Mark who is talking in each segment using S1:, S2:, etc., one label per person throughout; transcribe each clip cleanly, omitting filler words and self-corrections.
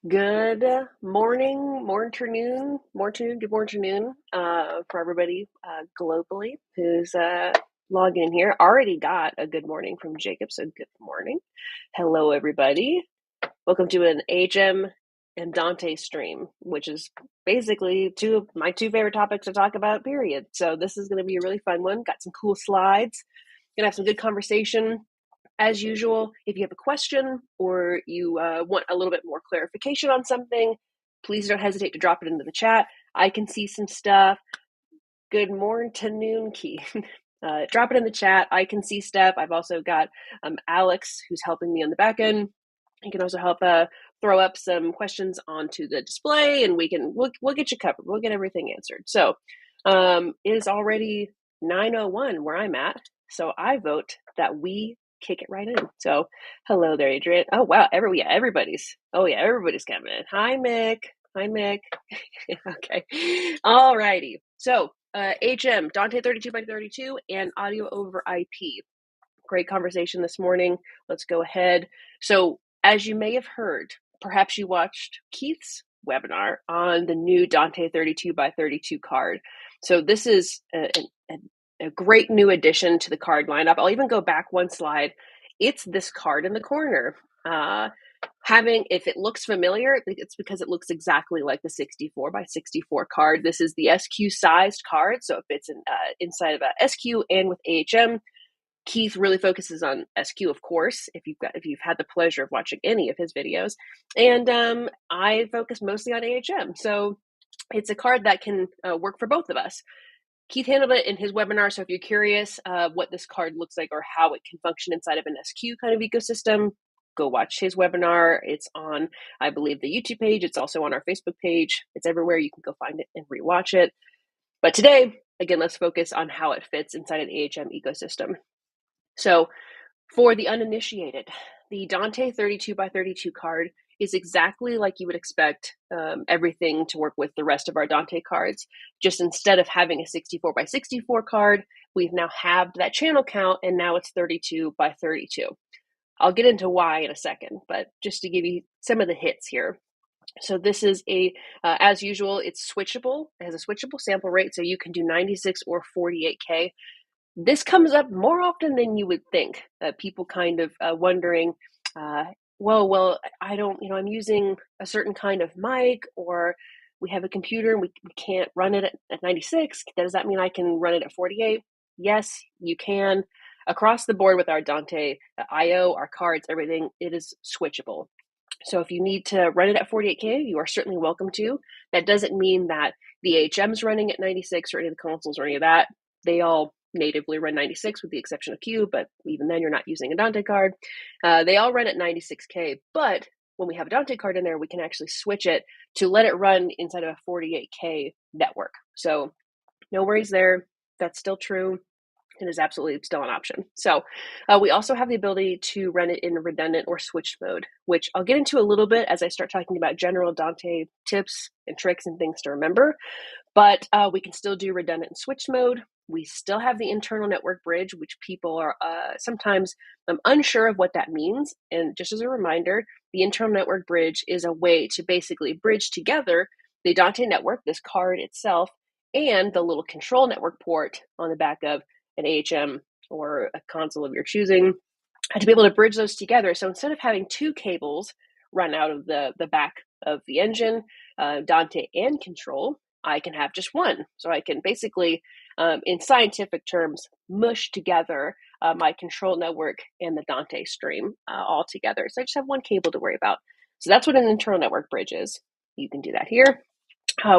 S1: Good good morning, for everybody globally who's logging in here. Already got a good morning from Jacob, so good morning. Hello, everybody. Welcome to an AHM and Dante stream, which is basically my two favorite topics to talk about, period. So this is going to be a really fun one. Got some cool slides. Going to have some good conversation. As usual, if you have a question or you want a little bit more clarification on something, please don't hesitate to drop it into the chat. I can see some stuff. Good morning, Keith. Drop it in the chat. I can see stuff. I've also got Alex, who's helping me on the back end. He can also help throw up some questions onto the display, and we'll get you covered. We'll get everything answered. So it is already 9:01 where I'm at. So I vote that we kick it right in. So hello there, Adrian. Oh wow, everybody's coming in. Hi Mick. Okay. All righty. So HM, Dante 32x32 and audio over IP. Great conversation this morning. Let's go ahead. So as you may have heard, perhaps you watched Keith's webinar on the new Dante 32x32 card. So this is a great new addition to the card lineup. I'll even go back one slide. It's this card in the corner. If it looks familiar, it's because it looks exactly like the 64x64 card. This is the SQ sized card, so it fits inside of a SQ and with AHM. Keith really focuses on SQ, of course, if you've had the pleasure of watching any of his videos, and I focus mostly on AHM. So it's a card that can work for both of us. Keith handled it in his webinar, so if you're curious what this card looks like or how it can function inside of an SQ kind of ecosystem, go watch his webinar. It's on, I believe, the YouTube page. It's also on our Facebook page. It's everywhere. You can go find it and rewatch it. But today, again, let's focus on how it fits inside an AHM ecosystem. So for the uninitiated, the Dante 32x32 card is exactly like you would expect everything to work with the rest of our Dante cards. Just instead of having a 64x64 card, we've now halved that channel count, and now it's 32x32. I'll get into why in a second, but just to give you some of the hits here. So this is as usual, it's switchable. It has a switchable sample rate, so you can do 96 or 48K. This comes up more often than you would think. People kind of wondering, well, I don't, I'm using a certain kind of mic, or we have a computer and we can't run it at 96. Does that mean I can run it at 48? Yes, you can. Across the board with our Dante IO, our cards, everything, it is switchable. So if you need to run it at 48K, you are certainly welcome to. That doesn't mean that the AHM's running at 96 or any of the consoles or any of that. They all natively run 96 with the exception of Q, but even then you're not using a Dante card. They all run at 96K, but when we have a Dante card in there, we can actually switch it to let it run inside of a 48K network. So no worries there. That's still true. It is absolutely still an option. So we also have the ability to run it in redundant or switched mode, which I'll get into a little bit as I start talking about general Dante tips and tricks and things to remember. But we can still do redundant and switched mode. We still have the internal network bridge, which people are sometimes unsure of what that means. And just as a reminder, the internal network bridge is a way to basically bridge together the Dante network, this card itself, and the little control network port on the back of an AHM or a console of your choosing, to be able to bridge those together. So instead of having two cables run out of the back of the engine, Dante and control, I can have just one. So I can basically, in scientific terms, mush together my control network and the Dante stream all together. So I just have one cable to worry about. So that's what an internal network bridge is. You can do that here.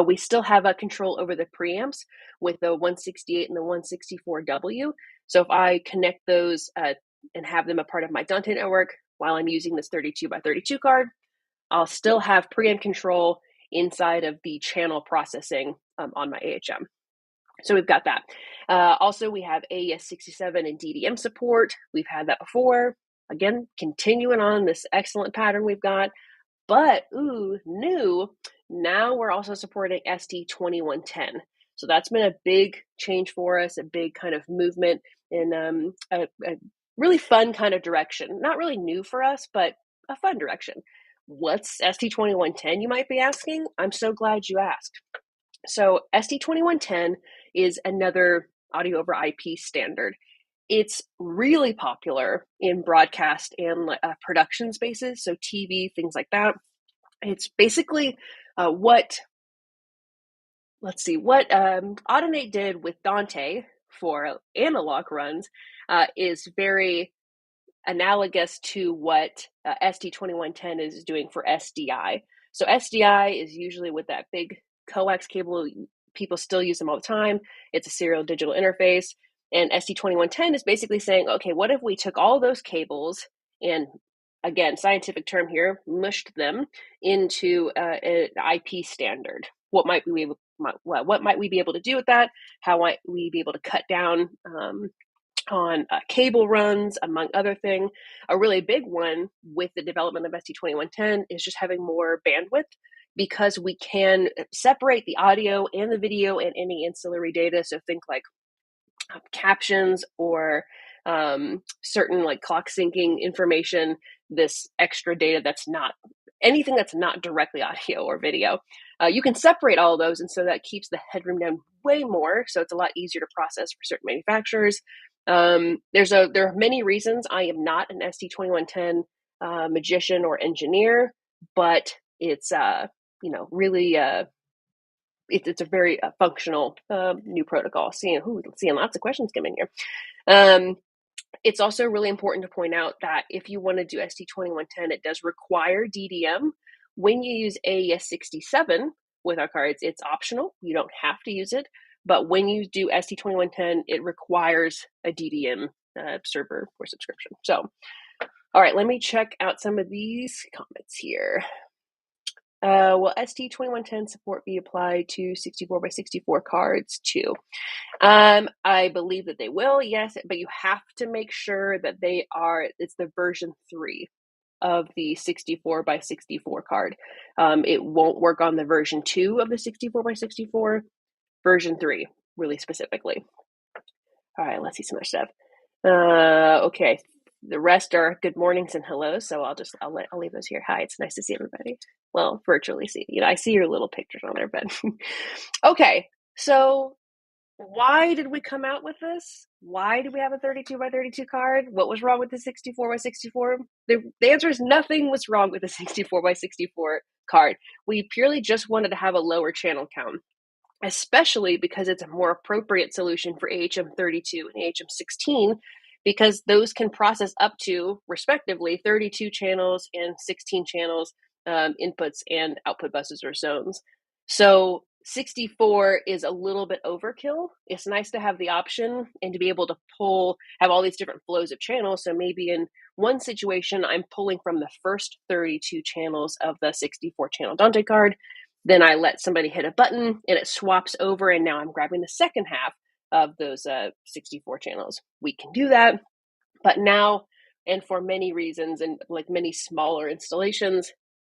S1: We still have a control over the preamps with the 168 and the 164W. So if I connect those and have them a part of my Dante network while I'm using this 32x32 card, I'll still have preamp control inside of the channel processing on my AHM. So we've got that. Also, we have AES 67 and DDM support. We've had that before. Again, continuing on this excellent pattern we've got. But, new, now we're also supporting ST2110. So that's been a big change for us, a big kind of movement in a really fun kind of direction. Not really new for us, but a fun direction. What's ST2110, you might be asking? I'm so glad you asked. So ST2110 is another audio over IP standard. It's really popular in broadcast and production spaces, so TV, things like that. It's basically what Audinate did with Dante for analog runs is very analogous to what ST2110 is doing for SDI. So SDI is usually with that big coax cable. People still use them all the time. It's a serial digital interface. And ST2110 is basically saying, okay, what if we took all those cables and, again, scientific term here, mushed them into an IP standard? What might we be able to do with that? How might we be able to cut down on cable runs, among other things? A really big one with the development of ST2110 is just having more bandwidth, because we can separate the audio and the video and any ancillary data. So think like captions or certain like clock syncing information, this extra data that's not anything that's not directly audio or video. You can separate all of those, and so that keeps the headroom down way more, so it's a lot easier to process for certain manufacturers. There are many reasons I am not an ST2110 magician or engineer, but it's really it's a very functional new protocol. Seeing lots of questions come in here. It's also really important to point out that if you want to do ST2110, it does require DDM. When you use AES67 with our cards, it's optional. You don't have to use it. But when you do ST2110, it requires a DDM server for subscription. So, all right, let me check out some of these comments here. Will ST2110 support be applied to 64x64 cards too? I believe that they will, yes, but you have to make sure that it's the version 3 of the 64x64 card. It won't work on the version 2 of the 64x64, version 3, really specifically. All right, let's see some other stuff. Okay, the rest are good mornings and hellos, so I'll leave those here. Hi, it's nice to see everybody. Well, virtually see. I see your little pictures on there, but okay. So why did we come out with this? Why do we have a 32x32 card? What was wrong with the 64x64? The answer is nothing was wrong with the 64x64 card. We purely just wanted to have a lower channel count, especially because it's a more appropriate solution for AHM 32 and AHM 16, because those can process up to, respectively, 32 channels and 16 channels, inputs and output buses or zones. So 64 is a little bit overkill. It's nice to have the option and to be able to have all these different flows of channels. So maybe in one situation, I'm pulling from the first 32 channels of the 64 channel Dante card. Then I let somebody hit a button and it swaps over, and now I'm grabbing the second half of those 64 channels. We can do that, but now, and for many reasons, and like many smaller installations,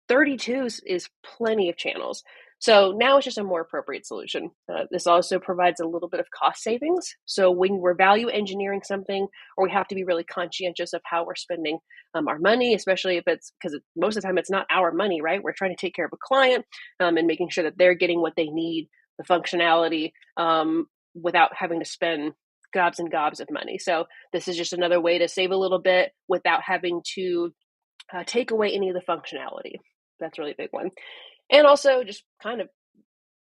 S1: 32 is plenty of channels. So now it's just a more appropriate solution. This also provides a little bit of cost savings. So when we're value engineering something, or we have to be really conscientious of how we're spending our money, especially if it's because most of the time it's not our money, right? We're trying to take care of a client and making sure that they're getting what they need, the functionality, without having to spend gobs and gobs of money. So this is just another way to save a little bit without having to take away any of the functionality. That's really a big one. And also, just kind of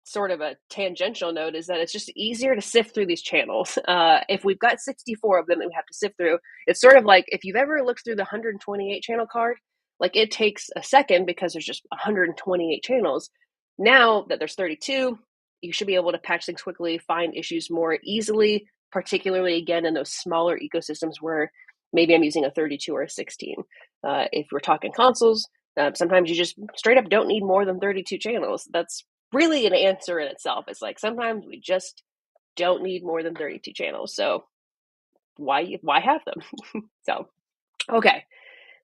S1: sort of a tangential note, is that it's just easier to sift through these channels. If we've got 64 of them that we have to sift through, it's sort of like if you've ever looked through the 128 channel card, like it takes a second because there's just 128 channels. Now that there's 32, you should be able to patch things quickly, find issues more easily, particularly again in those smaller ecosystems where maybe I'm using a 32 or a 16. If we're talking consoles, sometimes you just straight up don't need more than 32 channels. That's really an answer in itself. It's like sometimes we just don't need more than 32 channels. So why have them? So, okay.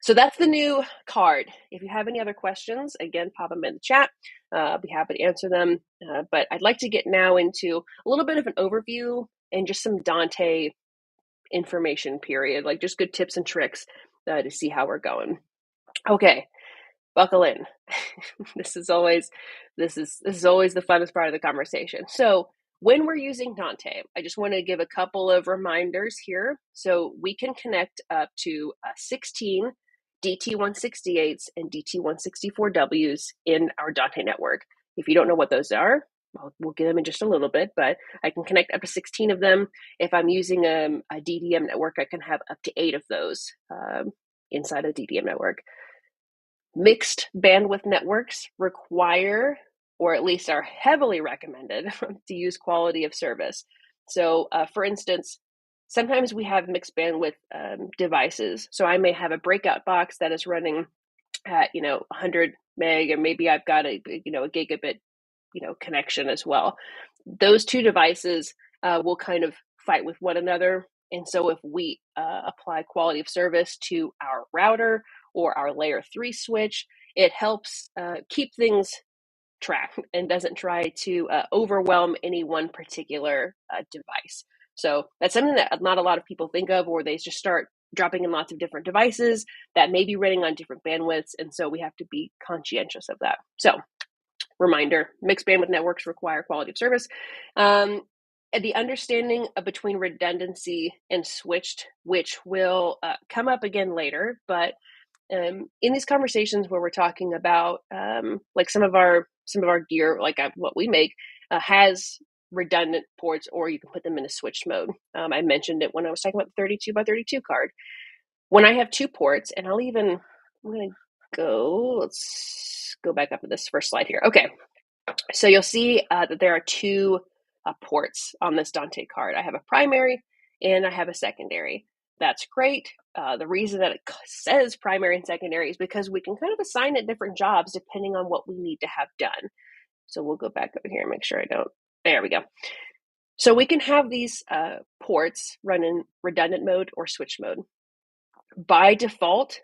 S1: So that's the new card. If you have any other questions, again, pop them in the chat. I'll be happy to answer them. But I'd like to get now into a little bit of an overview and just some Dante information period, like just good tips and tricks to see how we're going. Okay. buckle in. This is always the funnest part of the conversation. So when we're using Dante, I just want to give a couple of reminders here. So we can connect up to 16 DT168s and DT164Ws in our Dante network. If you don't know what those are, we'll get them in just a little bit, but I can connect up to 16 of them. If I'm using a DDM network, I can have up to 8 of those inside a DDM network. Mixed bandwidth networks require, or at least are heavily recommended, to use quality of service. So for instance, sometimes we have mixed bandwidth devices. So I may have a breakout box that is running at 100 meg, or maybe I've got a gigabit connection as well. Those two devices will kind of fight with one another. And so if we apply quality of service to our router or our layer 3 switch, it helps keep things tracked and doesn't try to overwhelm any one particular device. So that's something that not a lot of people think of, or they just start dropping in lots of different devices that may be running on different bandwidths. And so we have to be conscientious of that. So reminder, mixed bandwidth networks require quality of service. The understanding between redundancy and switched, which will come up again later, but in these conversations where we're talking about like some of our gear, like what we make, has redundant ports, or you can put them in a switched mode. I mentioned it when I was talking about the 32 by 32 card. When I have 2 ports, and let's go back up to this first slide here. Okay, so you'll see that there are 2 ports on this Dante card. I have a primary and I have a secondary. That's great. The reason that it says primary and secondary is because we can kind of assign it different jobs depending on what we need to have done. So we'll go back over here and make sure I don't. There we go. So we can have these ports run in redundant mode or switch mode. By default,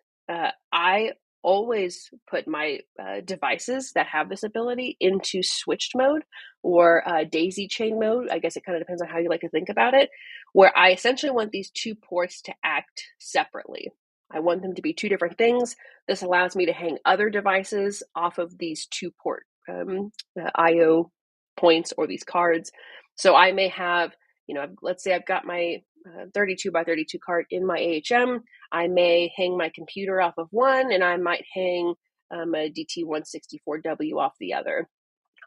S1: I always put my devices that have this ability into switched mode or daisy chain mode. I guess it kind of depends on how you like to think about it, where I essentially want these 2 ports to act separately. I want them to be 2 different things. This allows me to hang other devices off of these 2 port IO points or these cards. So I may have, let's say I've got my 32 by 32 card in my AHM. I may hang my computer off of one, and I might hang a DT164W off the other.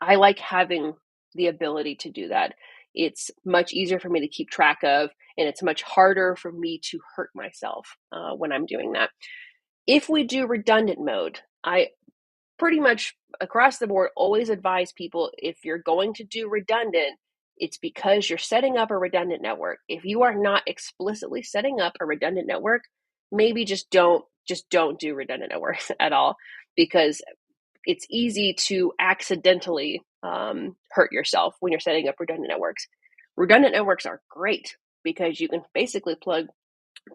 S1: I like having the ability to do that. It's much easier for me to keep track of, and it's much harder for me to hurt myself when I'm doing that. If we do redundant mode, I pretty much across the board always advise people, if you're going to do redundant, it's because you're setting up a redundant network. If you are not explicitly setting up a redundant network, maybe just don't do redundant networks at all, because it's easy to accidentally hurt yourself when you're setting up redundant networks. Redundant networks are great because you can basically plug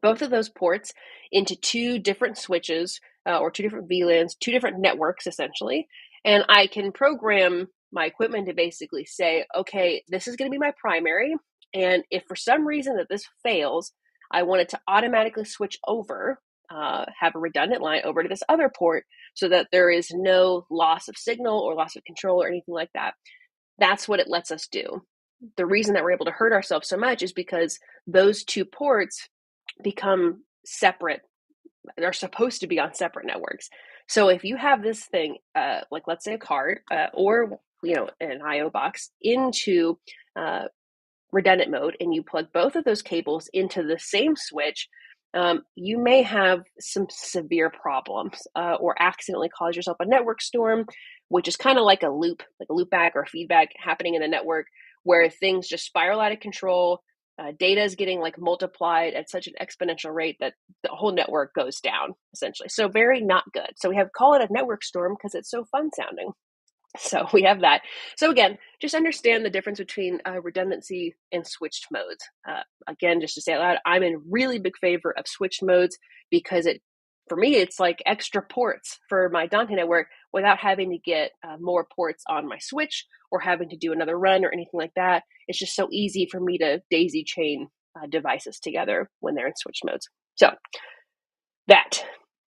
S1: both of those ports into 2 different switches or 2 different VLANs, 2 different networks essentially. And I can program my equipment to basically say, okay, this is going to be my primary. And if for some reason that this fails, I want it to automatically switch over, have a redundant line over to this other port so that there is no loss of signal or loss of control or anything like that. That's what it lets us do. The reason that we're able to hurt ourselves so much is because those 2 ports become separate. They're supposed to be on separate networks. So if you have this thing, like let's say a card or an IO box into redundant mode, and you plug both of those cables into the same switch, you may have some severe problems or accidentally cause yourself a network storm, which is kind of like a loopback or feedback happening in the network, where things just spiral out of control. Data is getting multiplied at such an exponential rate that the whole network goes down, essentially. So very not good. So we call it a network storm because it's so fun sounding. So we have that. So again, just understand the difference between redundancy and switched modes. Again, just to say it loud, I'm in really big favor of switched modes because for me, it's like extra ports for my Dante network without having to get more ports on my switch or having to do another run or anything like that. It's just so easy for me to daisy chain devices together when they're in switch modes. So that.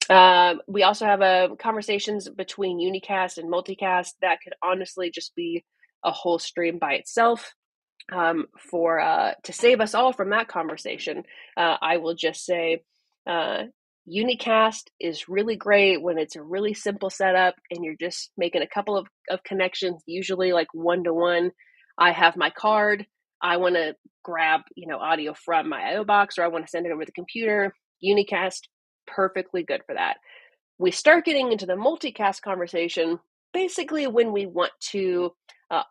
S1: We also have conversations between unicast and multicast that could honestly just be a whole stream by itself. To save us all from that conversation, I will just say unicast is really great when it's a really simple setup and you're just making a couple of connections, usually like one-to-one. I have my card. I want to grab audio from my IO box, or I want to send it over the computer. Unicast, perfectly good for that. We start getting into the multicast conversation basically when we want to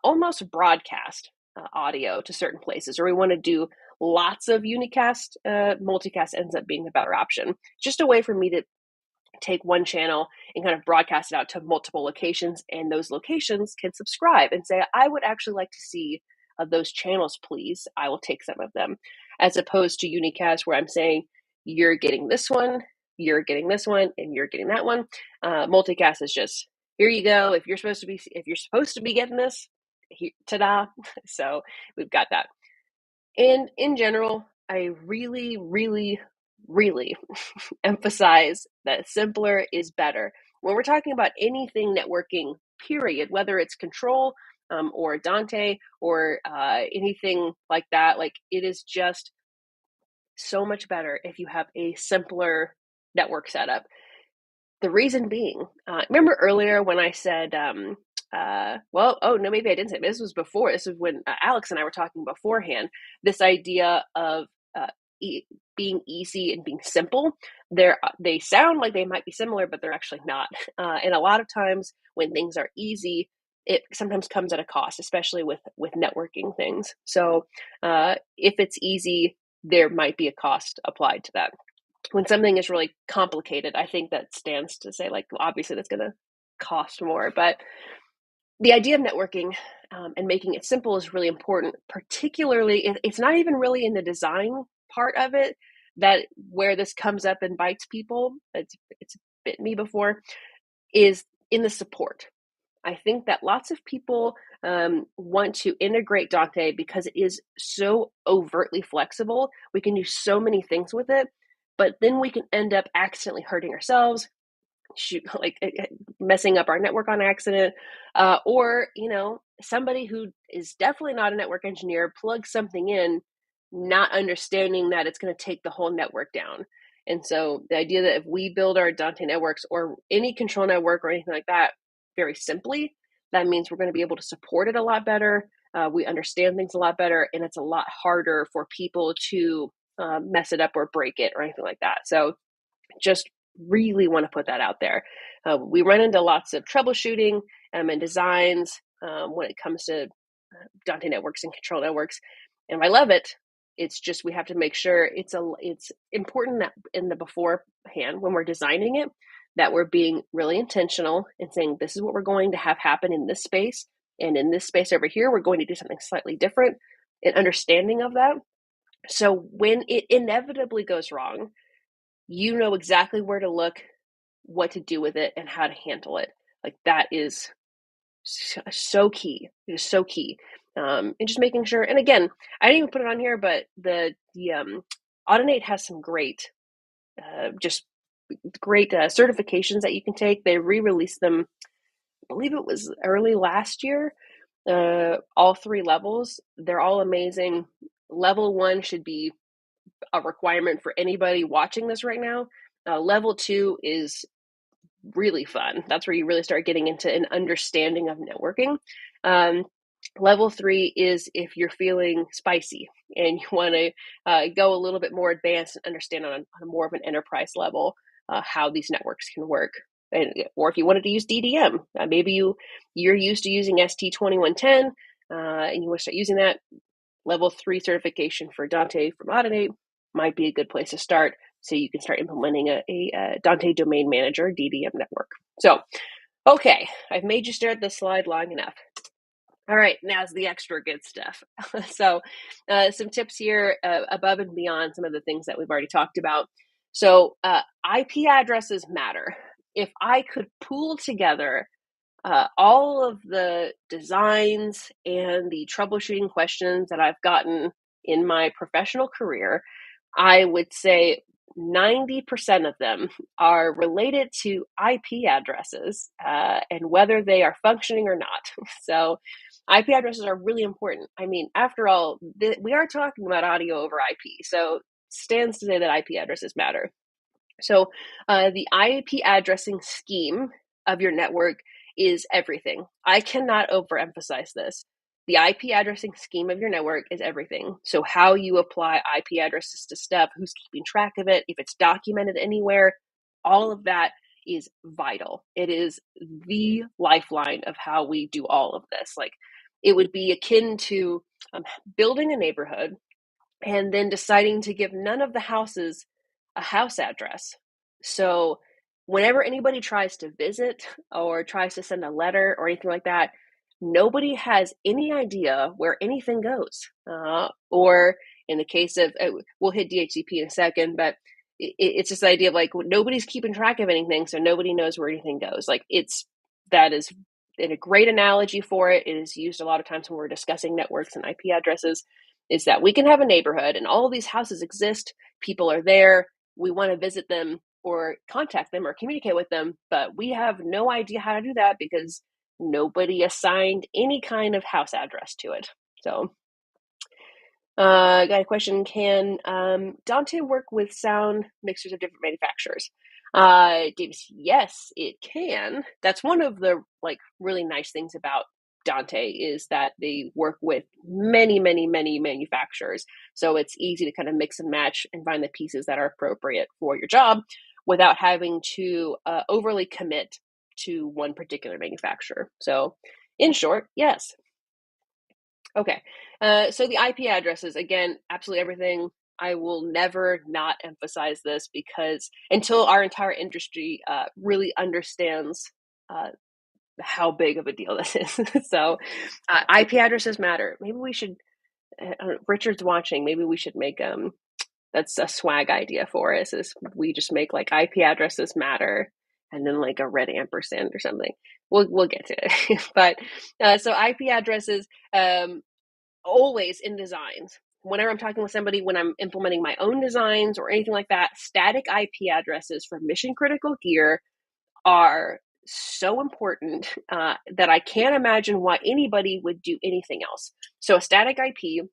S1: almost broadcast audio to certain places, or we want to do lots of unicast. Multicast ends up being the better option. Just a way for me to take one channel and kind of broadcast it out to multiple locations, and those locations can subscribe and say, I would actually like to see those channels, please. I will take some of them, as opposed to unicast where I'm saying, you're getting this one, you're getting this one, and you're getting that one. Multicast is just, here you go. If you're supposed to be getting this, ta-da. So we've got that. And in general, I really, really, really emphasize that simpler is better. When we're talking about anything networking, period, whether it's Control or Dante or anything like that, like it is just so much better if you have a simpler network setup. The reason being, remember earlier when I said, maybe I didn't say, this was before. This was when Alex and I were talking beforehand, this idea of being easy and being simple. They sound like they might be similar, but they're actually not. And a lot of times when things are easy, it sometimes comes at a cost, especially with networking things. So if it's easy, there might be a cost applied to that. When something is really complicated, I think that stands to say, like, obviously that's going to cost more. But the idea of networking and making it simple is really important. Particularly, it's not even really in the design part of it that where this comes up and bites people. It's bit me before, is in the support. I think that lots of people want to integrate Dante because it is so overtly flexible. We can do so many things with it, but then we can end up accidentally hurting ourselves, messing up our network on accident, or somebody who is definitely not a network engineer plugs something in, not understanding that it's going to take the whole network down. And so the idea that if we build our Dante networks or any control network or anything like that very simply, that means we're going to be able to support it a lot better. We understand things a lot better, and it's a lot harder for people to mess it up or break it or anything like that. So just really want to put that out there. We run into lots of troubleshooting and designs when it comes to Dante networks and control networks, and I love it. It's just we have to make sure it's important that in the beforehand when we're designing it, that we're being really intentional and saying this is what we're going to have happen in this space, and in this space over here we're going to do something slightly different, and understanding of that. So when it inevitably goes wrong, you know exactly where to look, what to do with it, and how to handle it. Like that is so key. It is so key. And just making sure. And again, I didn't even put it on here, but the Audinate has some great, certifications that you can take. They re-released them, I believe it was early last year. All 3 levels. They're all amazing. Level 1 should be a requirement for anybody watching this right now. Level 2 is really fun. That's where you really start getting into an understanding of networking. Level 3 is if you're feeling spicy and you want to go a little bit more advanced and understand on more of an enterprise level how these networks can work. Or if you wanted to use DDM, maybe you're used to using ST2110 and you want to start using that. Level 3 certification for Dante from Audinate might be a good place to start, so you can start implementing a Dante Domain Manager DDM network. So, okay, I've made you stare at this slide long enough. All right, now's the extra good stuff. So some tips here above and beyond some of the things that we've already talked about. So IP addresses matter. If I could pool together all of the designs and the troubleshooting questions that I've gotten in my professional career, I would say 90% of them are related to IP addresses and whether they are functioning or not. So IP addresses are really important. I mean, after all, we are talking about audio over IP, so stands to say that IP addresses matter. So the IP addressing scheme of your network is everything. I cannot overemphasize this. The IP addressing scheme of your network is everything. So how you apply IP addresses to stuff, who's keeping track of it, if it's documented anywhere, all of that is vital. It is the lifeline of how we do all of this. Like, it would be akin to building a neighborhood and then deciding to give none of the houses a house address. So whenever anybody tries to visit or tries to send a letter or anything like that, nobody has any idea where anything goes. Or in the case of, we'll hit DHCP in a second, but it's this idea of like nobody's keeping track of anything, so nobody knows where anything goes. Like that is in a great analogy for it. It is used a lot of times when we're discussing networks and IP addresses. Is that we can have a neighborhood and all of these houses exist, people are there, we want to visit them or contact them or communicate with them, but we have no idea how to do that because nobody assigned any kind of house address to it. So got a question, can Dante work with sound mixers of different manufacturers? Davis, yes, it can. That's one of the really nice things about Dante is that they work with many manufacturers. So it's easy to kind of mix and match and find the pieces that are appropriate for your job without having to overly commit to one particular manufacturer. So in short, yes. Okay, so the IP addresses, again, absolutely everything. I will never not emphasize this because until our entire industry really understands how big of a deal this is. So IP addresses matter. Maybe we should, Richard's watching, maybe we should make, that's a swag idea for us, is we just make like IP addresses matter and then like a red ampersand or something. We'll get to it. But so IP addresses, always in designs. Whenever I'm talking with somebody, when I'm implementing my own designs or anything like that, static IP addresses for mission critical gear are so important that I can't imagine why anybody would do anything else. So a static IP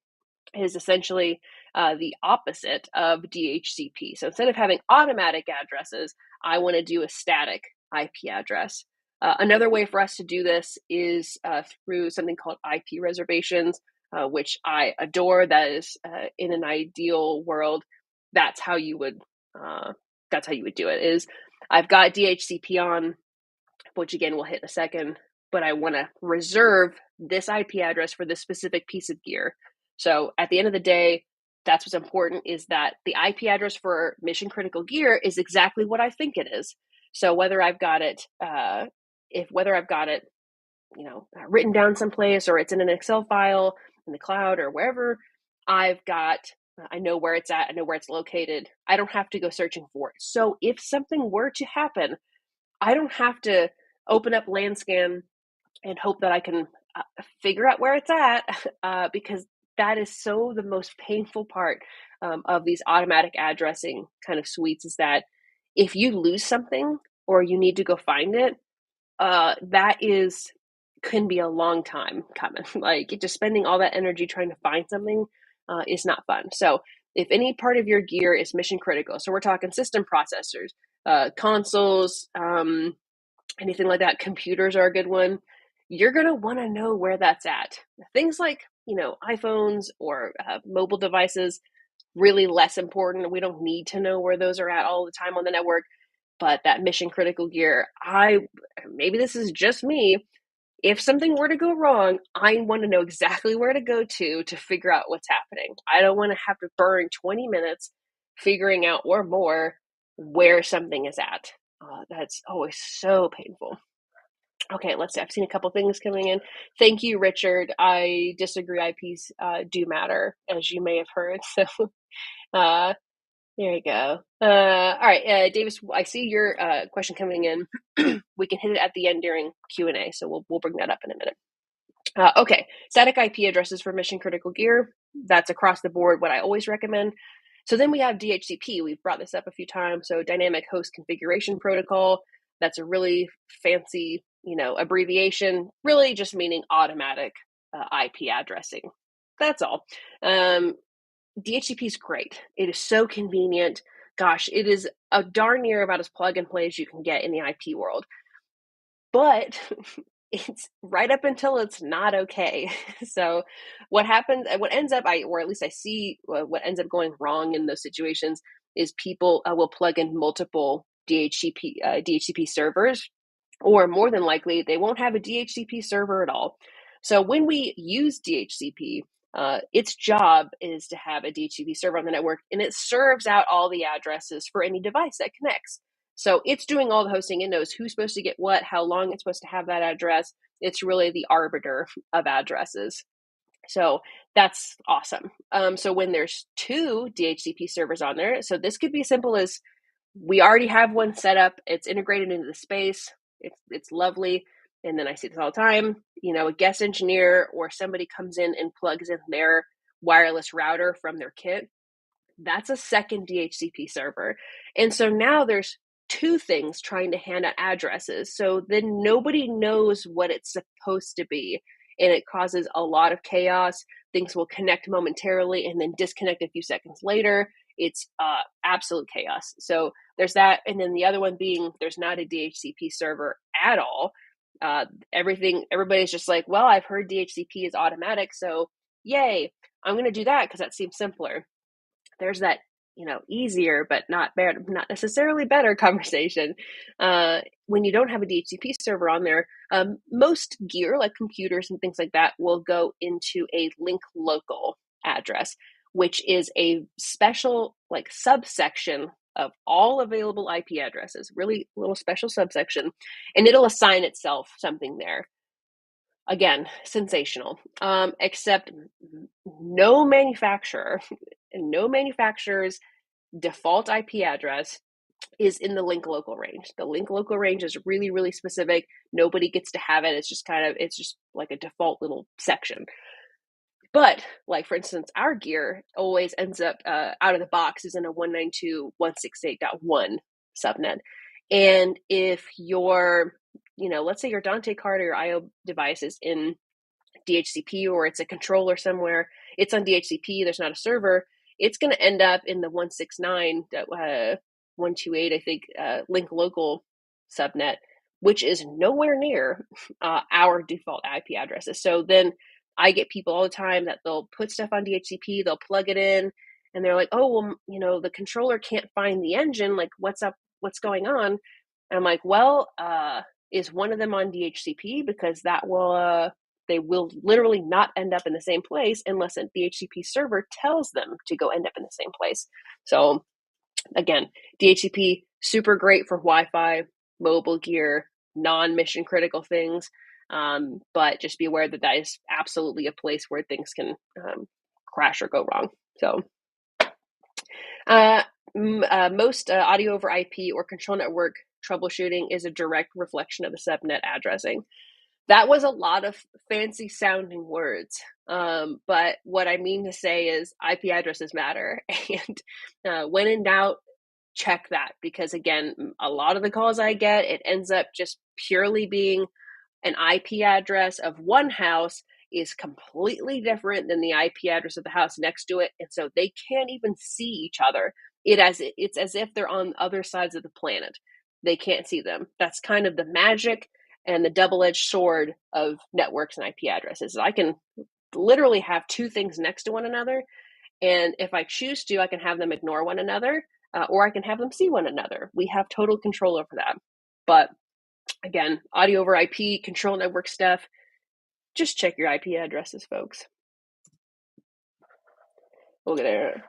S1: is essentially the opposite of DHCP. So instead of having automatic addresses, I want to do a static IP address. Another way for us to do this is through something called IP reservations, which I adore. That is, in an ideal world, that's how you would do it. Is I've got DHCP on, which again we'll hit in a second, but I want to reserve this IP address for this specific piece of gear. So at the end of the day, that's what's important, is that the IP address for mission critical gear is exactly what I think it is. So whether I've got it, written down someplace, or it's in an Excel file in the cloud or wherever, I know where it's at, I know where it's located. I don't have to go searching for it. So if something were to happen, I don't have to open up Landscan and hope that I can figure out where it's at, because that is so the most painful part of these automatic addressing kind of suites, is that if you lose something or you need to go find it, that can be a long time coming. Like, just spending all that energy trying to find something is not fun. So if any part of your gear is mission critical, so we're talking system processors, consoles, anything like that, computers are a good one, you're going to want to know where that's at. Things like, iPhones or mobile devices, really less important. We don't need to know where those are at all the time on the network. But that mission critical gear, maybe this is just me, if something were to go wrong, I want to know exactly where to go to figure out what's happening. I don't want to have to burn 20 minutes figuring out or more where something is at. That's always so painful. Okay, let's see. I've seen a couple things coming in. Thank you, Richard. I disagree. IPs do matter, as you may have heard. So there you go. All right, Davis, I see your question coming in. We can hit it at the end during Q&A, so we'll bring that up in a minute. Okay, static IP addresses for mission critical gear. That's across the board what I always recommend. So then we have DHCP. We've brought this up a few times. So Dynamic Host Configuration Protocol. That's a really fancy, abbreviation, really just meaning automatic IP addressing. That's all. DHCP is great. It is so convenient. Gosh, it is a darn near about as plug and play as you can get in the IP world. But it's right up until it's not okay. So what happens, what ends up, or at least I see what ends up going wrong in those situations is people will plug in multiple DHCP servers, or more than likely, they won't have a DHCP server at all. So when we use DHCP, its job is to have a DHCP server on the network, and it serves out all the addresses for any device that connects. So it's doing all the hosting. It knows who's supposed to get what, how long it's supposed to have that address. It's really the arbiter of addresses. So that's awesome. So when there's two DHCP servers on there, so this could be as simple as we already have one set up. It's integrated into the space. It's lovely. And then I see this all the time. A guest engineer or somebody comes in and plugs in their wireless router from their kit. That's a second DHCP server. And so now there's two things trying to hand out addresses. So then nobody knows what it's supposed to be. And it causes a lot of chaos. Things will connect momentarily and then disconnect a few seconds later. It's absolute chaos. So there's that. And then the other one being there's not a DHCP server at all. Everybody's just like, well, I've heard DHCP is automatic. So yay, I'm going to do that because that seems simpler. There's that, easier, but not necessarily better conversation. When you don't have a DHCP server on there, most gear like computers and things like that will go into a link local address, which is a special subsection of all available IP addresses, really little special subsection, and it'll assign itself something there. Again, sensational, except no manufacturer's default IP address is in the link local range. The link local range is really, really specific. Nobody gets to have it. It's just like a default little section. But for instance, our gear always ends up out of the box is in a 192.168.1 subnet. And if your, let's say your Dante card or your IO device is in DHCP or it's a controller somewhere, it's on DHCP, there's not a server, it's going to end up in the 169.128, I think, link local subnet, which is nowhere near our default IP addresses. So then I get people all the time that they'll put stuff on DHCP, they'll plug it in, and they're like, oh, well, the controller can't find the engine. Like, what's up? What's going on? And I'm like, well, is one of them on DHCP? Because that will, they will literally not end up in the same place unless a DHCP server tells them to go end up in the same place. So again, DHCP, super great for Wi-Fi, mobile gear, non-mission critical things. But just be aware that that is absolutely a place where things can crash or go wrong. So most audio over IP or control network troubleshooting is a direct reflection of the subnet addressing. That was a lot of fancy sounding words. But what I mean to say is IP addresses matter. And when in doubt, check that. Because again, a lot of the calls I get, it ends up just purely being an IP address of one house is completely different than the IP address of the house next to it. And so they can't even see each other. It's as if they're on other sides of the planet. They can't see them. That's kind of the magic and the double-edged sword of networks and IP addresses. I can literally have two things next to one another. And if I choose to, I can have them ignore one another, or I can have them see one another. We have total control over that. But again, audio over IP, control network stuff, just check your IP addresses, folks. Look at there.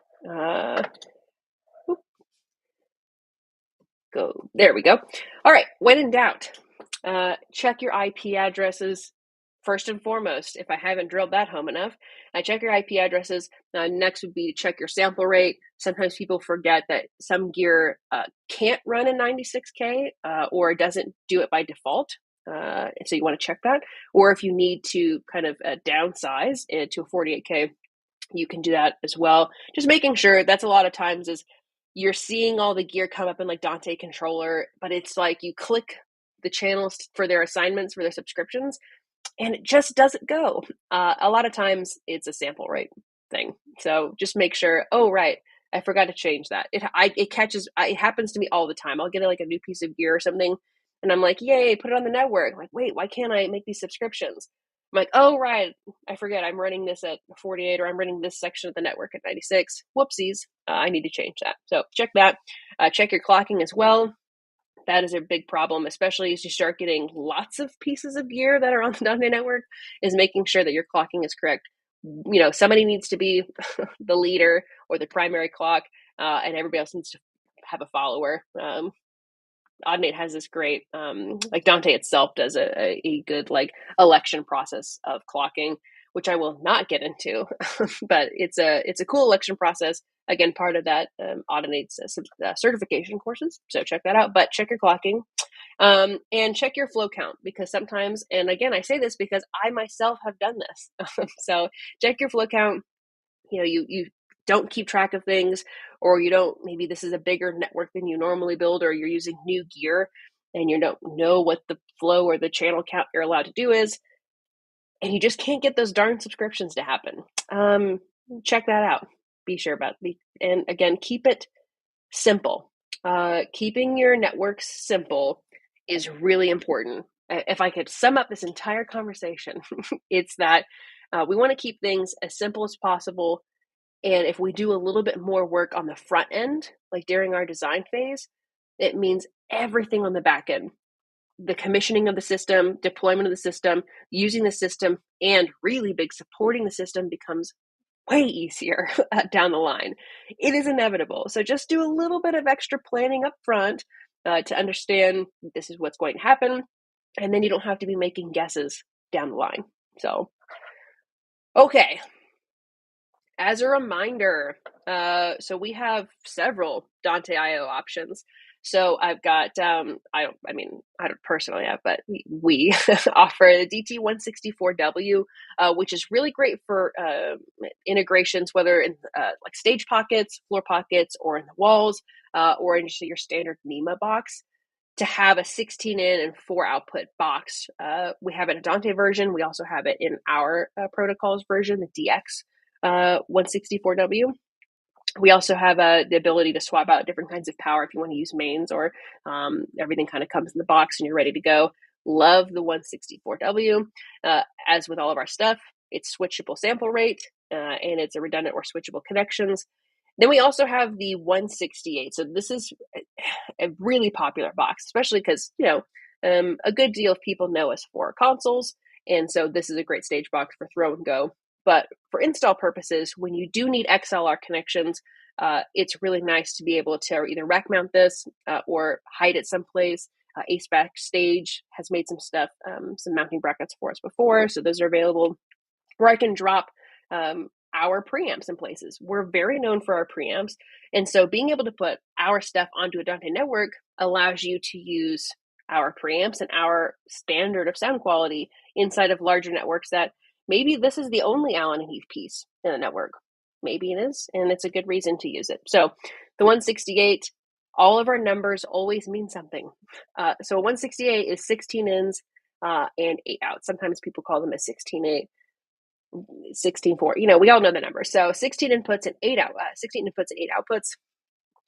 S1: Go. There we go. All right. When in doubt, check your IP addresses first and foremost. If I haven't drilled that home enough, I check your IP addresses. Next would be to check your sample rate. Sometimes people forget that some gear can't run in 96K or doesn't do it by default. So you want to check that. Or if you need to kind of downsize it to a 48K, you can do that as well. Just making sure, that's a lot of times is you're seeing all the gear come up in like Dante controller, but it's like you click the channels for their assignments, for their subscriptions, and it just doesn't go. A lot of times it's a sample rate thing. So just make sure, oh, right, I forgot to change that. It happens to me all the time. I'll get like a new piece of gear or something, and I'm like, yay, put it on the network. I'm like, wait, why can't I make these subscriptions? I'm like, oh, right, I forget I'm running this at 48, or I'm running this section of the network at 96. Whoopsies, I need to change that. So check that. Check your clocking as well. That is a big problem, especially as you start getting lots of pieces of gear that are on the Dante network, is making sure that your clocking is correct. Somebody needs to be the leader or the primary clock, and everybody else needs to have a follower. Audinate has this great, like Dante itself does a good like election process of clocking, which I will not get into, but it's a cool election process. Again, part of that Audinate's certification courses, so check that out. But check your clocking, and check your flow count, because sometimes, and again, I say this because I myself have done this. So check your flow count. You don't keep track of things, or you don't, maybe this is a bigger network than you normally build, or you're using new gear and you don't know what the flow or the channel count you're allowed to do is, and you just can't get those darn subscriptions to happen. Check that out. Be sure about it. And again, keep it simple. Keeping your networks simple is really important. If I could sum up this entire conversation, it's that we want to keep things as simple as possible. And if we do a little bit more work on the front end, like during our design phase, it means everything on the back end, the commissioning of the system, deployment of the system, using the system, and really big supporting the system becomes way easier down the line. It is inevitable. So just do a little bit of extra planning up front to understand this is what's going to happen. And then you don't have to be making guesses down the line. So, okay. As a reminder, so we have several Dante IO options. So I've got, I don't personally have, but we offer the DT164W, which is really great for integrations, whether in like stage pockets, floor pockets, or in the walls, or in just your standard NEMA box, to have a 16 in and 4 output box. We have it in a Dante version. We also have it in our protocols version, the DX 164W. We also have the ability to swap out different kinds of power if you want to use mains, or everything kind of comes in the box and you're ready to go. Love the 164W. As with all of our stuff, it's switchable sample rate, and it's a redundant or switchable connections. Then we also have the 168. So this is a really popular box, especially because, a good deal of people know us for consoles. And so this is a great stage box for throw and go. But for install purposes, when you do need XLR connections, it's really nice to be able to either rack mount this or hide it someplace. Ace Backstage has made some stuff, some mounting brackets for us before, so those are available. Where I can drop our preamps in places. We're very known for our preamps, and so being able to put our stuff onto a Dante network allows you to use our preamps and our standard of sound quality inside of larger networks that maybe this is the only Allen & Heath piece in a network. Maybe it is, and it's a good reason to use it. So the 168, all of our numbers always mean something. So 168 is 16 ins and 8 outs. Sometimes people call them a 16-8, 16-4. We all know the number. So 16 inputs and 8 outputs.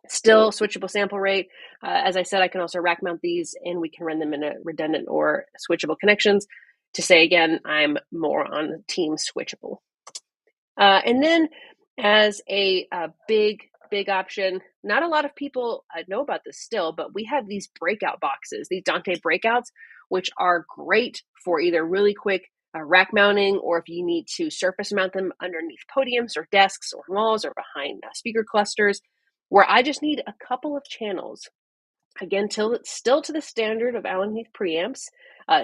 S1: Still switchable sample rate. As I said, I can also rack mount these, and we can run them in a redundant or switchable connections. To say again, I'm more on the team switchable. And then as a big option, not a lot of people know about this still, but we have these breakout boxes, these Dante breakouts, which are great for either really quick rack mounting, or if you need to surface mount them underneath podiums or desks or walls or behind speaker clusters, where I just need a couple of channels. Again, still to the standard of Allen Heath preamps,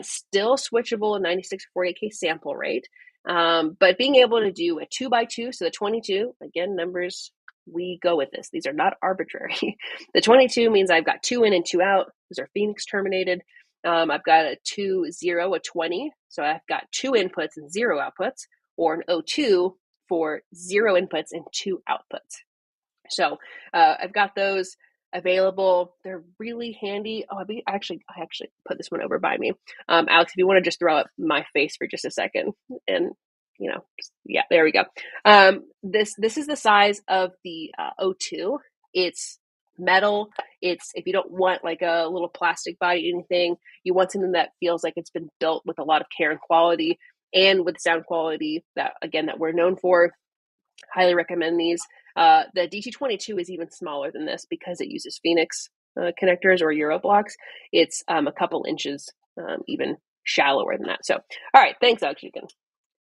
S1: still switchable 96-48K sample rate, but being able to do a 2x2, so the 22, again, numbers, we go with this. These are not arbitrary. The 22 means I've got 2 in and 2 out. Those are Phoenix terminated. I've got a 2-0, a 20, so I've got 2 inputs and 0 outputs, or an 0-2, for 0 inputs and 2 outputs. So I've got those available. They're really handy. Oh, I actually put this one over by me. Alex, if you want to just throw up my face for just a second, and yeah, there we go. This is the size of the O2. It's metal. It's, if you don't want like a little plastic body anything, you want something that feels like it's been built with a lot of care and quality, and with sound quality that we're known for. Highly recommend these. The DT22 is even smaller than this because it uses Phoenix connectors or Euro blocks. It's a couple inches even shallower than that. So, all right, thanks, Alex. You can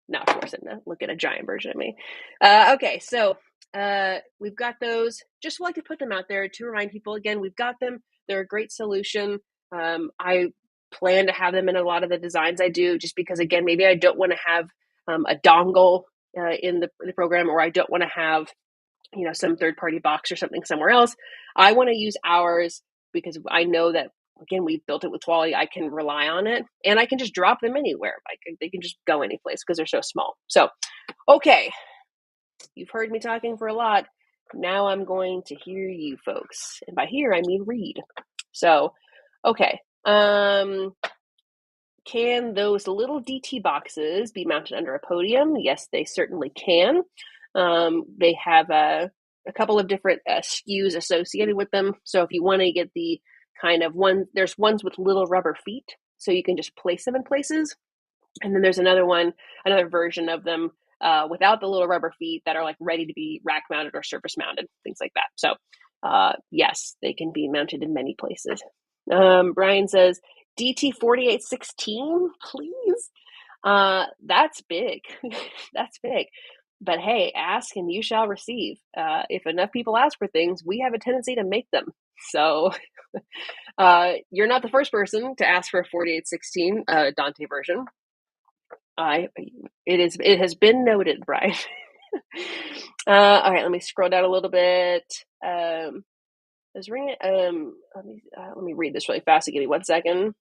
S1: now force it to look at a giant version of me. Okay, so we've got those. Just like to put them out there to remind people, again, we've got them. They're a great solution. I plan to have them in a lot of the designs I do, just because, again, maybe I don't want to have a dongle in the program, or I don't want to have some third-party box or something somewhere else. I want to use ours because I know that, again, we've built it with quality. I can rely on it, and I can just drop them anywhere. They can just go any place because they're so small. So, okay, you've heard me talking for a lot. Now I'm going to hear you folks, and by hear I mean read. So, okay. Can those little DT boxes be mounted under a podium? Yes, they certainly can. They have a couple of different SKUs associated with them. So if you want to get the kind of one, there's ones with little rubber feet, so you can just place them in places. And then there's another version of them without the little rubber feet that are like ready to be rack mounted or surface mounted, things like that. So yes, they can be mounted in many places. Brian says, DT4816, please. That's big. That's big. But hey, ask and you shall receive. If enough people ask for things, we have a tendency to make them. So you're not the first person to ask for a 4816 Dante version. It has been noted, Brian. All right, let me scroll down a little bit. Let me read this really fast. Give me 1 second.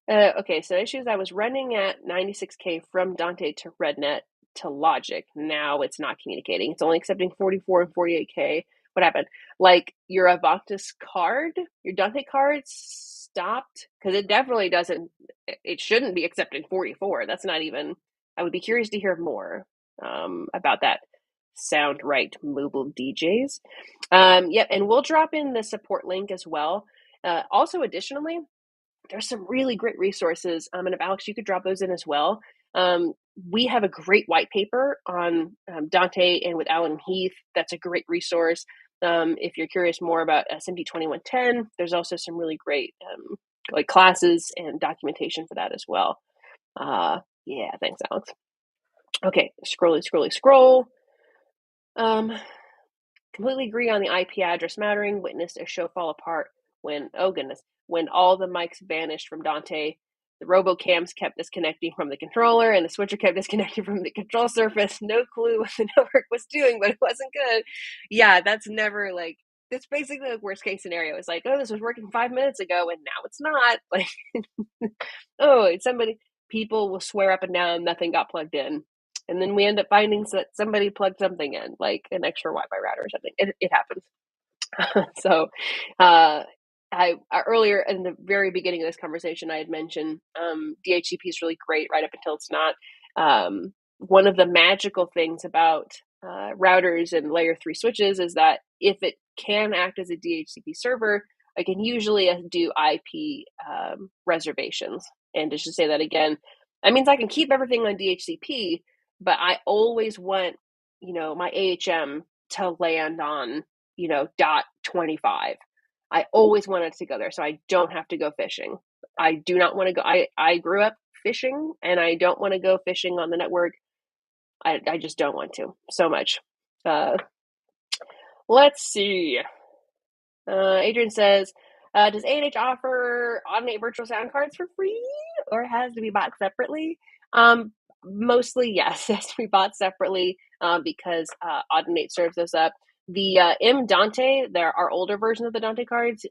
S1: Okay, so issues. I was running at 96K from Dante to RedNet to Logic. Now it's not communicating. It's only accepting 44 and 48K. What happened? Like your Avantis card, your Dante card stopped? Because it definitely doesn't, it shouldn't be accepting 44. That's not even, I would be curious to hear more about that. Sound right, mobile DJs. Yep, and we'll drop in the support link as well. Also, additionally, there's some really great resources. And if Alex, you could drop those in as well. We have a great white paper on Dante and with Alan Heath. That's a great resource. If you're curious more about SMD 2110, there's also some really great like classes and documentation for that as well. Yeah, thanks, Alex. Okay, scroll. Completely agree on the IP address mattering. Witnessed a show fall apart when, oh goodness, when all the mics vanished from Dante. The RoboCams kept disconnecting from the controller, and the switcher kept disconnecting from the control surface. No clue what the network was doing, but it wasn't good. Yeah, that's never like, that's basically the worst case scenario. It's like, oh, this was working 5 minutes ago, and now it's not. Like, oh, people will swear up and down nothing got plugged in. And then we end up finding that somebody plugged something in, like an extra Wi-Fi router or something. It happens. So I earlier in the very beginning of this conversation, I had mentioned DHCP is really great right up until it's not. One of the magical things about routers and layer 3 switches is that if it can act as a DHCP server, I can usually do IP reservations. And just to say that again, that means I can keep everything on DHCP, but I always want, my AHM to land on, dot 25. I always wanted to go there, so I don't have to go fishing. I do not want to go. I grew up fishing, and I don't want to go fishing on the network. I just don't want to so much. Let's see. Adrian says, does AH offer Audinate virtual sound cards for free, or has to be bought separately? Mostly, yes, it has to be bought separately because Audinate serves those up. The M Dante, there are older versions of the Dante cards,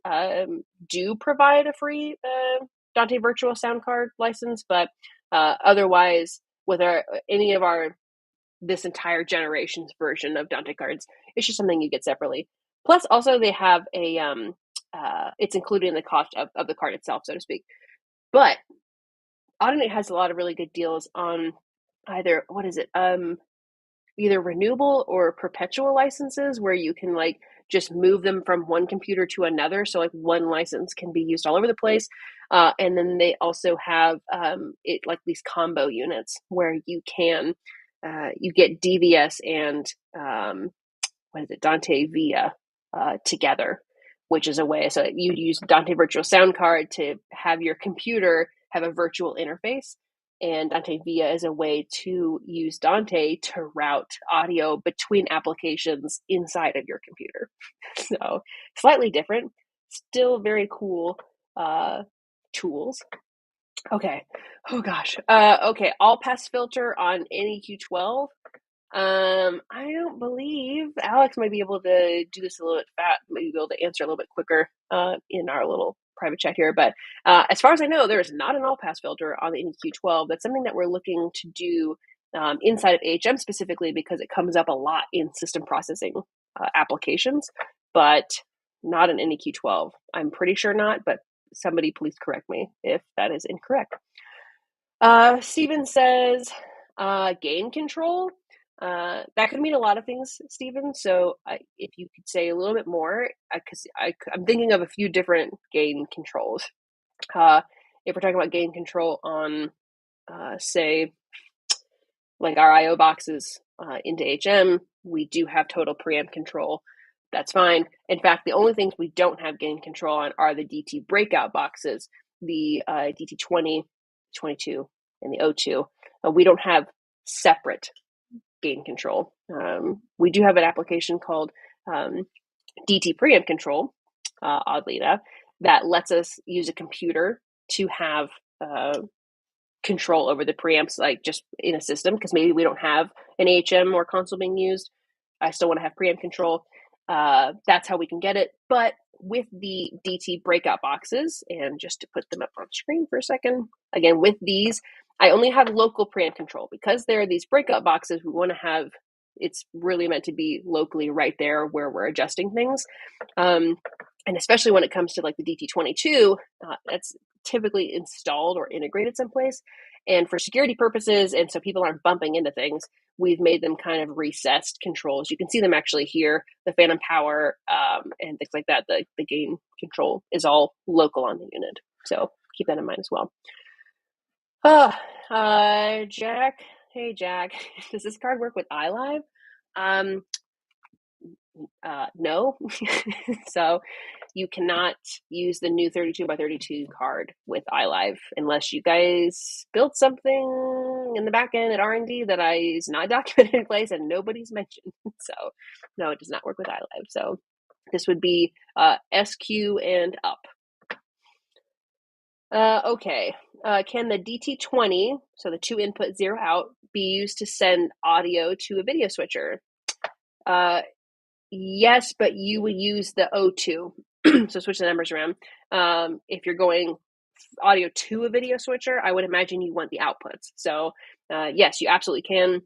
S1: do provide a free Dante virtual sound card license, but Otherwise, with this entire generation's version of Dante cards, it's just something you get separately. Plus, also they have it's included in the cost of the card itself, so to speak. But Audinate has a lot of really good deals on either either renewable or perpetual licenses, where you can like just move them from one computer to another. So like one license can be used all over the place. And then they also have like these combo units where you can you get DVS and Dante Via together, which is a way. So you'd use Dante Virtual Sound Card to have your computer have a virtual interface, and Dante Via is a way to use Dante to route audio between applications inside of your computer. So slightly different, still very cool tools. Okay. Oh gosh. Okay. All pass filter on NEQ12. I don't believe Alex might be able to do this a little bit maybe be able to answer a little bit quicker in our little private chat here. But as far as I know, there is not an all pass filter on the NEQ12. That's something that we're looking to do inside of AHM specifically, because it comes up a lot in system processing applications, but not an NEQ12. I'm pretty sure not, but somebody please correct me if that is incorrect. Steven says gain control. That could mean a lot of things, Stephen. So if you could say a little bit more, because I'm thinking of a few different gain controls. If we're talking about gain control on, say, like our IO boxes into HM, we do have total preamp control. That's fine. In fact, the only things we don't have gain control on are the DT breakout boxes, the DT20, 22, and the O2. We don't have separate gain control. We do have an application called DT Preamp Control, oddly enough, that lets us use a computer to have control over the preamps, like just in a system, because maybe we don't have an AHM or console being used. I still want to have preamp control. That's how we can get it. But with the DT breakout boxes, and just to put them up on screen for a second, again, with these, I only have local preamp control because there are these breakout boxes. We want to have, it's really meant to be locally right there where we're adjusting things. And especially when it comes to like the DT22, that's typically installed or integrated someplace. And for security purposes, and so people aren't bumping into things, we've made them kind of recessed controls. You can see them actually here, the phantom power and things like that. The gain control is all local on the unit. So keep that in mind as well. Jack. Hey, Jack. Does this card work with iLive? No. So you cannot use the new 32x32 card with iLive unless you guys built something in the back end at R&D that is not documented in place and nobody's mentioned. So no, it does not work with iLive. So this would be SQ and up. Okay. Can the DT20, so the 2 input 0 out, be used to send audio to a video switcher? Yes, but you would use the O2. So switch the numbers around. If you're going audio to a video switcher, I would imagine you want the outputs. So yes, you absolutely can.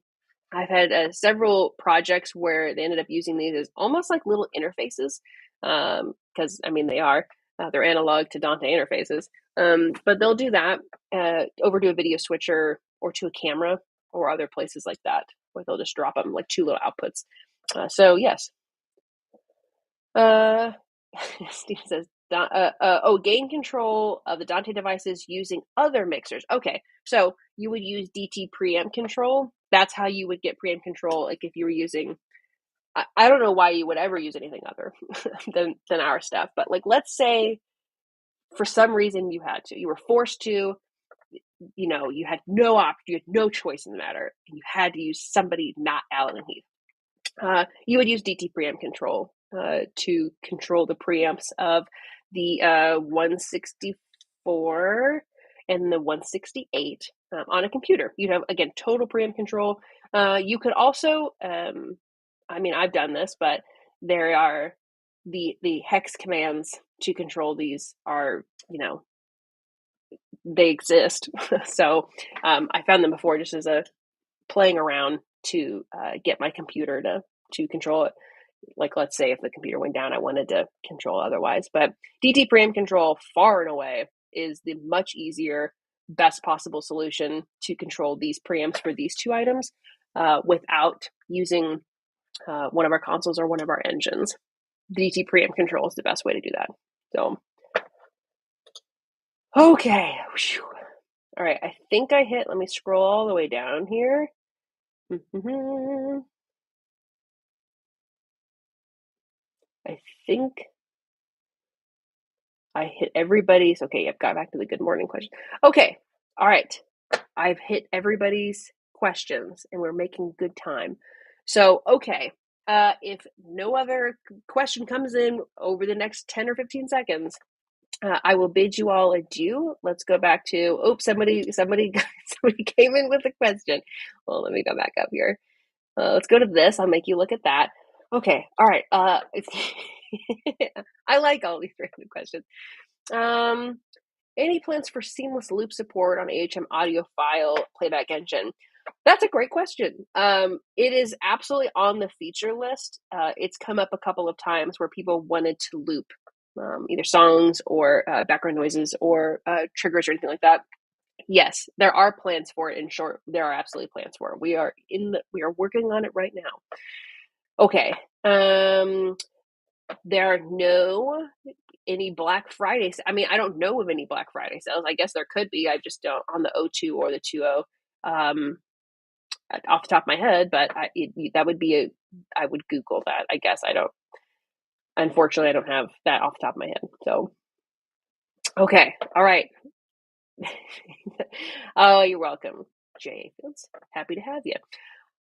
S1: I've had several projects where they ended up using these as almost like little interfaces, because I mean they are. They're analog to Dante interfaces. But they'll do that over to a video switcher or to a camera or other places like that, where they'll just drop them like 2 little outputs. So yes. Steve says, gain control of the Dante devices using other mixers. Okay, so you would use DT preamp control. That's how you would get preamp control. Like if you were using, I don't know why you would ever use anything other than our stuff. But like, let's say for some reason you were forced to, you had you had no choice in the matter, and you had to use somebody not Allen and Heath. You would use DT preamp control to control the preamps of the 164 and the 168 on a computer. You'd have, again, total preamp control. You could also, I mean, I've done this, but there are the hex commands to control these are, they exist. So I found them before just as a playing around to get my computer to control it. Like, let's say if the computer went down, I wanted to control otherwise. But DT Preamp Control, far and away, is the much easier, best possible solution to control these preamps for these two items without using one of our consoles or one of our engines. DT Preamp Control is the best way to do that. So, okay. Whew. All right, I think I hit, let me scroll all the way down here. I think I hit everybody's, okay, yep, got back to the good morning question. Okay, all right, I've hit everybody's questions and we're making good time. So, okay, if no other question comes in over the next 10 or 15 seconds, I will bid you all adieu. Let's go back to, somebody came in with a question. Well, let me go back up here. Let's go to this. I'll make you look at that. Okay. All right. I like all these random questions. Any plans for seamless loop support on AHM audio file playback engine? That's a great question. It is absolutely on the feature list. It's come up a couple of times where people wanted to loop either songs or background noises or triggers or anything like that. Yes, there are plans for it. In short, there are absolutely plans for it. We are working on it right now. Okay. There are no any Black Friday. I mean, I don't know of any Black Friday sales. I guess there could be. I just don't on the O2 or the 2.0 off the top of my head. But that would be I would Google that. I guess I don't. Unfortunately, I don't have that off the top of my head. So, okay, all right. Oh, you're welcome, Jay. Fields. Happy to have you.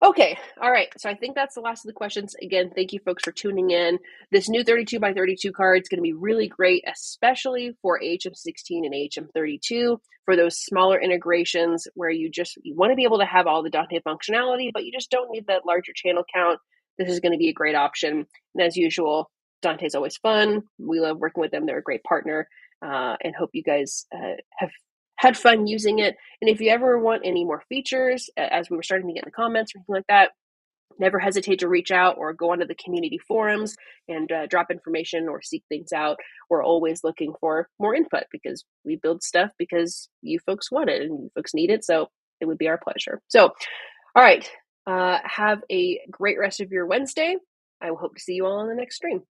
S1: Okay, all right. So I think that's the last of the questions. Again, thank you folks for tuning in. This new 32 by 32 card is going to be really great, especially for AHM16 and AHM32 for those smaller integrations where you want to be able to have all the Dante functionality, but you just don't need that larger channel count. This is going to be a great option. And as usual, Dante's always fun. We love working with them. They're a great partner, and hope you guys have had fun using it. And if you ever want any more features, as we were starting to get in the comments or anything like that, never hesitate to reach out or go onto the community forums and drop information or seek things out. We're always looking for more input because we build stuff because you folks want it and you folks need it. So it would be our pleasure. So, all right. Have a great rest of your Wednesday. I will hope to see you all on the next stream.